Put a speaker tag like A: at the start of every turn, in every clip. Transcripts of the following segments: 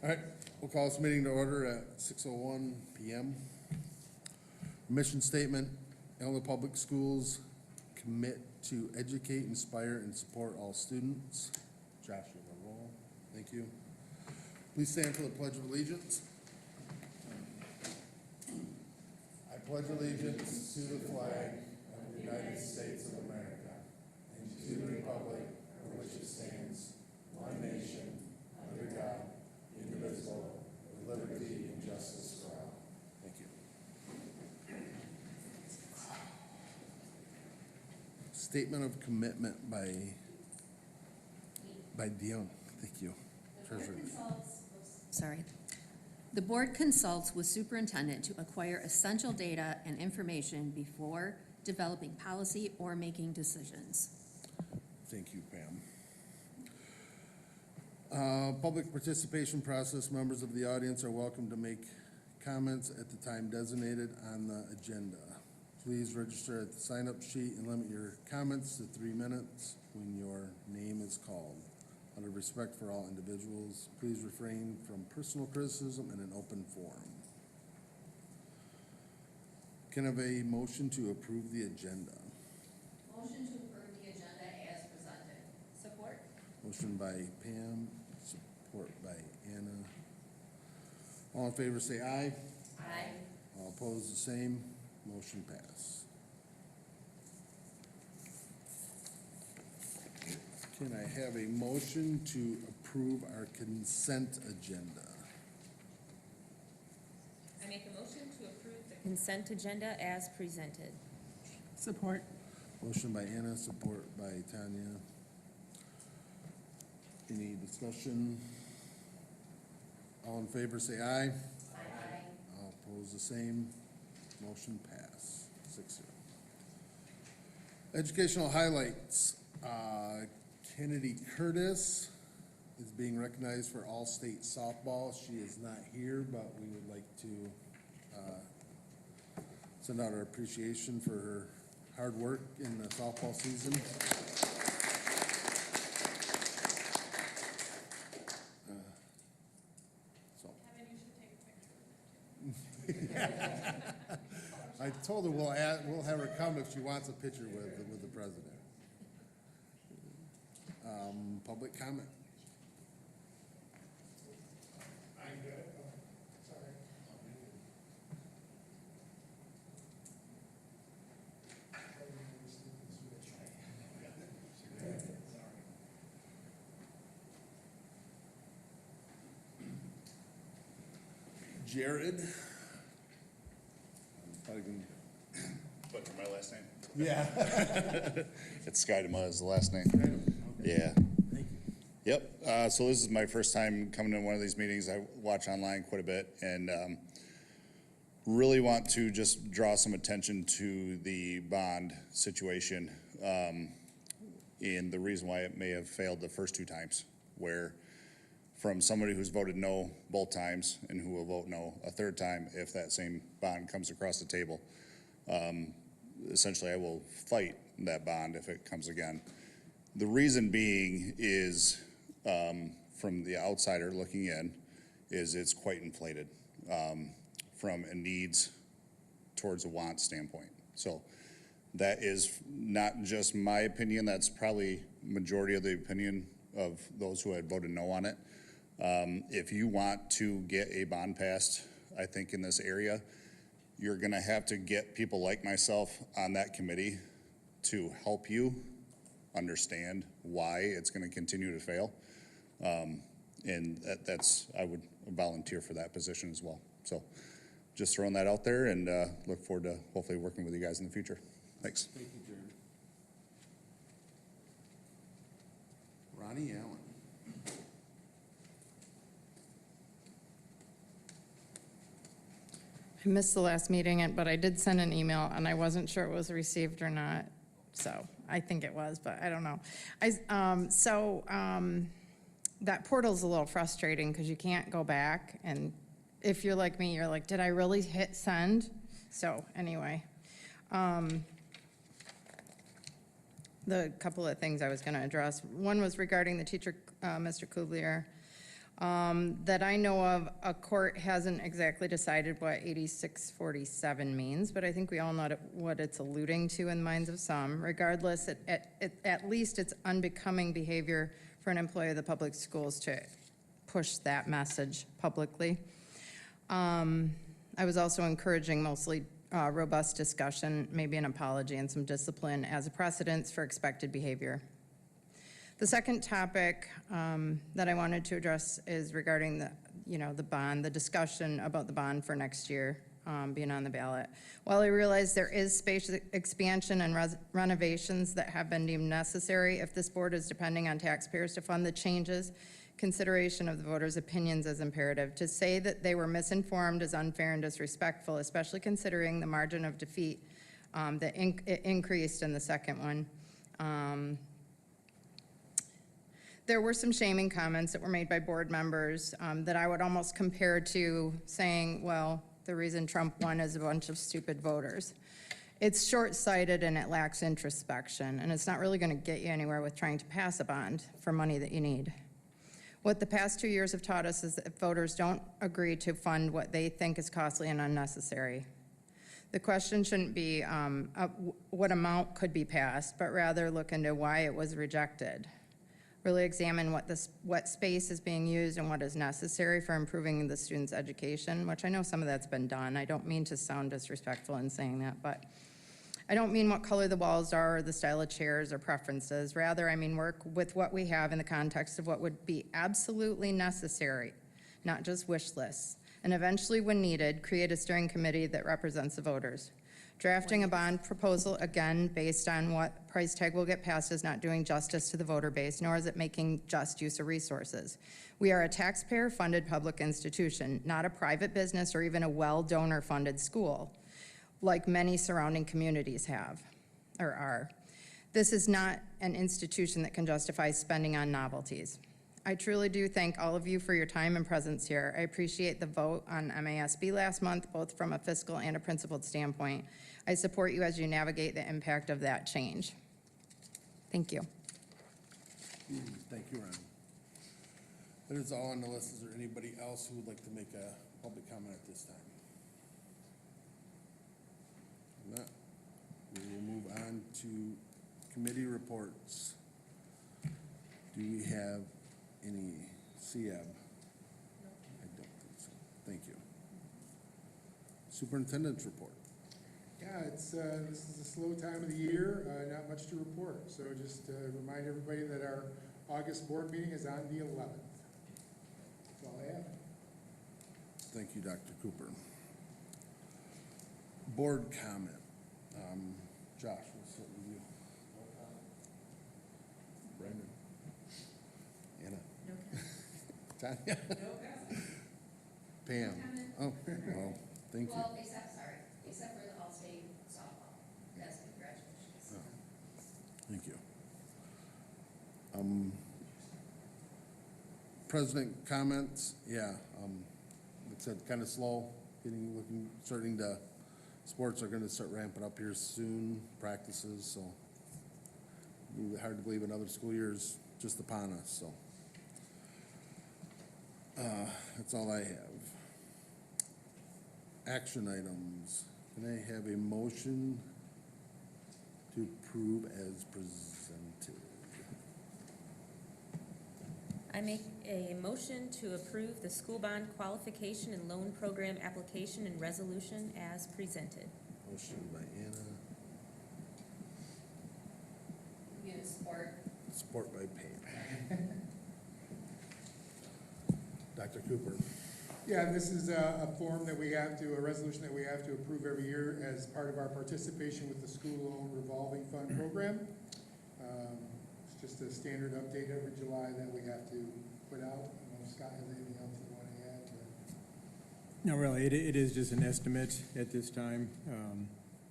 A: All right, we'll call this meeting to order at 6:01 PM. Mission statement, Illinois Public Schools commit to educate, inspire, and support all students. Josh, you have a roll. Thank you. Please stand for the Pledge of Allegiance. I pledge allegiance to the flag of the United States of America and to the republic for which it stands, one nation, under God, indivisible, with liberty and justice for all. Thank you. Statement of commitment by Dion. Thank you. Treasurer.
B: The board consults with superintendent to acquire essential data and information before developing policy or making decisions.
A: Thank you, Pam. Public participation process. Members of the audience are welcome to make comments at the time designated on the agenda. Please register at the sign-up sheet and limit your comments to 3 minutes when your name is called. Out of respect for all individuals, please refrain from personal criticism in an open forum. Can I have a motion to approve the agenda?
B: Motion to approve the agenda as presented. Support.
A: Motion by Pam, support by Anna. All in favor say aye.
B: Aye.
A: All opposed the same. Motion pass. Can I have a motion to approve our consent agenda?
C: I make a motion to approve the consent agenda as presented.
B: Support.
A: Motion by Anna, support by Tanya. Any discussion? All in favor say aye.
B: Aye.
A: All opposed the same. Motion pass. 6-0. Educational highlights. Kennedy Curtis is being recognized for all-state softball. She is not here, but we would like to send out our appreciation for her hard work in the softball season. I told her we'll have her come if she wants a picture with the president. Public comment.
D: I'm good. Sorry.
A: Jared.
E: But my last name?
A: Yeah.
E: It's Skydema is the last name. Yeah.
A: Thank you.
E: Yep. So this is my first time coming to one of these meetings. I watch online quite a bit and really want to just draw some attention to the bond situation and the reason why it may have failed the first 2 times, where from somebody who's voted no both times and who will vote no a third time if that same bond comes across the table. Essentially, I will fight that bond if it comes again. The reason being is, from the outsider looking in, is it's quite inflated from a needs towards a want standpoint. So that is not just my opinion, that's probably majority of the opinion of those who had voted no on it. If you want to get a bond passed, I think in this area, you're gonna have to get people like myself on that committee to help you understand why it's gonna continue to fail. And that's, I would volunteer for that position as well. So just throwing that out there and look forward to hopefully working with you guys in the future. Thanks.
A: Thank you, Jared. Ronnie Allen.
F: I missed the last meeting, but I did send an email, and I wasn't sure it was received or not. So I think it was, but I don't know. That portal's a little frustrating because you can't go back. And if you're like me, you're like, did I really hit send? So anyway, the couple of things I was going to address. One was regarding the teacher, Mr. Kublier. That I know of, a court hasn't exactly decided what 8647 means, but I think we all know what it's alluding to in the minds of some. Regardless, at least it's unbecoming behavior for an employee of the public schools to push that message publicly. I was also encouraging mostly robust discussion, maybe an apology and some discipline as a precedence for expected behavior. The second topic that I wanted to address is regarding the bond, the discussion about the bond for next year being on the ballot. While I realize there is space expansion and renovations that have been deemed necessary, if this board is depending on taxpayers to fund the changes, consideration of the voters' opinions is imperative. To say that they were misinformed is unfair and disrespectful, especially considering the margin of defeat that increased in the second one. There were some shaming comments that were made by board members that I would almost compare to saying, well, the reason Trump won is a bunch of stupid voters. It's short-sighted and it lacks introspection, and it's not really going to get you anywhere with trying to pass a bond for money that you need. What the past 2 years have taught us is that if voters don't agree to fund what they think is costly and unnecessary, the question shouldn't be what amount could be passed, but rather look into why it was rejected. Really examine what space is being used and what is necessary for improving the students' education, which I know some of that's been done. I don't mean to sound disrespectful in saying that, but I don't mean what color the walls are or the style of chairs or preferences. Rather, I mean work with what we have in the context of what would be absolutely necessary, not just wish lists. And eventually, when needed, create a steering committee that represents the voters. Drafting a bond proposal, again, based on what price tag will get passed is not doing justice to the voter base, nor is it making just use of resources. We are a taxpayer-funded public institution, not a private business or even a well-donor-funded school, like many surrounding communities have, or are. This is not an institution that can justify spending on novelties. I truly do thank all of you for your time and presence here. I appreciate the vote on MASB last month, both from a fiscal and a principled standpoint. I support you as you navigate the impact of that change. Thank you.
A: Thank you, Ron. That is all on the list. Is there anybody else who would like to make a public comment at this time? If not, we will move on to committee reports. Do we have any CAB? I don't think so. Thank you. Superintendent's report.
D: Yeah, this is a slow time of the year, not much to report. So just remind everybody that our August board meeting is on the 11th. That's all I have.
A: Thank you, Dr. Cooper. Board comment. Josh, we'll start with you. Brandon. Anna.
B: No comment.
A: Tanya.
B: No comment.
A: Pam. Oh, well, thank you.
B: Well, except for the all-state softball. Yes, congratulations.
A: Thank you. President comments, yeah, like I said, kind of slow, sports are gonna start ramping up here soon, practices, so hard to believe another school year is just upon us, so. That's all I have. Action items. Can I have a motion to approve as presented?
C: I make a motion to approve the school bond qualification and loan program application and resolution as presented.
A: Motion by Anna,
B: You support.
A: support by Pam. Dr. Cooper.
D: Yeah, this is a form that we have to, a resolution that we have to approve every year as part of our participation with the school loan revolving fund program. It's just a standard update every July that we have to put out. I don't know if Scott has anything else you want to add?
G: No, really, it is just an estimate at this time.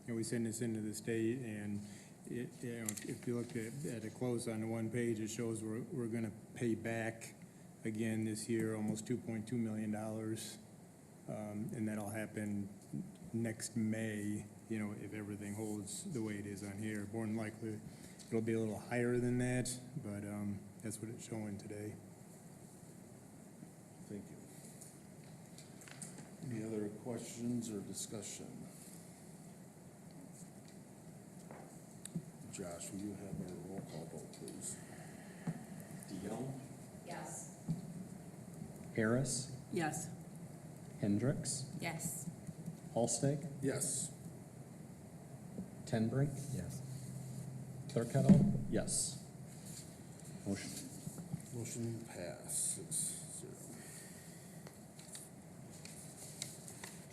G: We send this into the state, and if you look at a close on the one page, it shows we're going to pay back again this year almost $2.2 million, and that'll happen next May. If everything holds the way it is on here, more than likely it'll be a little higher than that, but that's what it's showing today.
A: questions or discussion? Josh, will you have a roll call vote, please?
H: DeYoung,
B: Yes.
H: Harris,
I: Yes.
H: Hendricks,
C: Yes.
H: Halstig,
A: Yes.
H: Tenbrink. Yes. Thurkettle, yes. Motion.
A: Motion passed, 6-0.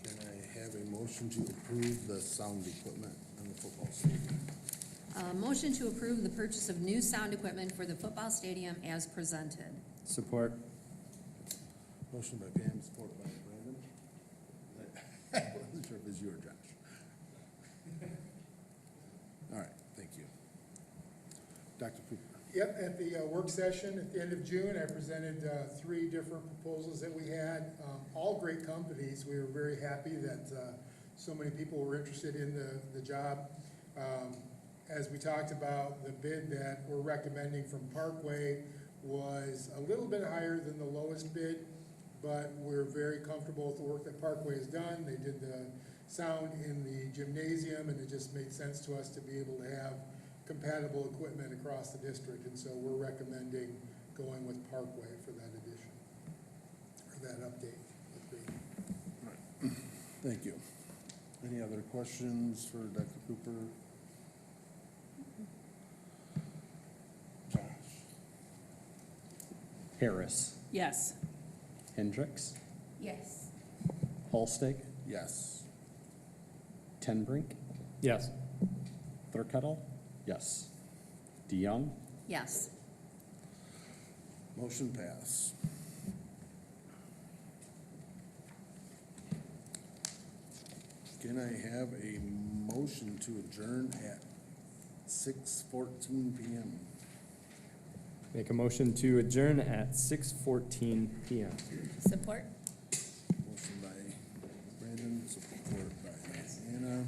A: Can I have a motion to approve the sound equipment on the football stadium?
B: Motion to approve the purchase of new sound equipment for the football stadium as presented.
H: Support.
A: Motion by Pam, support by Brandon. I wasn't sure if it was you or Josh. All right, thank you. Dr. Cooper.
D: Yep, at the work session at the end of June, I presented 3 different proposals that we had, all great companies. We were very happy that so many people were interested in the job. As we talked about, the bid that we're recommending from Parkway was a little bit higher than the lowest bid, but we're very comfortable with the work that Parkway has done. They did the sound in the gymnasium, and it just made sense to us to be able to have compatible equipment across the district, and so we're recommending going with Parkway for that addition, or that update.
A: Thank you. Any other questions for Dr. Cooper? Josh?
H: Harris,
I: Yes.
H: Hendricks,
C: Yes.
H: Halstig,
A: Yes.
H: Tenbrink. Yes. Thurkettle, yes. DeYoung,
B: Yes.
A: Motion pass. Can I have a motion to adjourn at 6:14 PM?
J: Make a motion to adjourn at 6:14 PM.
C: Support?
A: Motion by Brandon, support by Anna.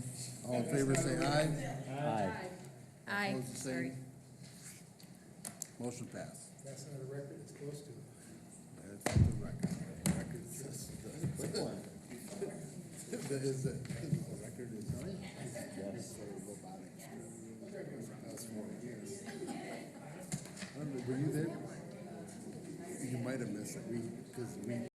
A: All in favor, say aye.
H: Aye.
C: Aye.
A: Opposed, the same.
C: Sorry.
A: Motion passed.
D: That's not a record, it's close to it.
A: That's the record. Record says quick one. That is it. The record is. Yes. Past 4 years. Were you there? You might have missed it, because we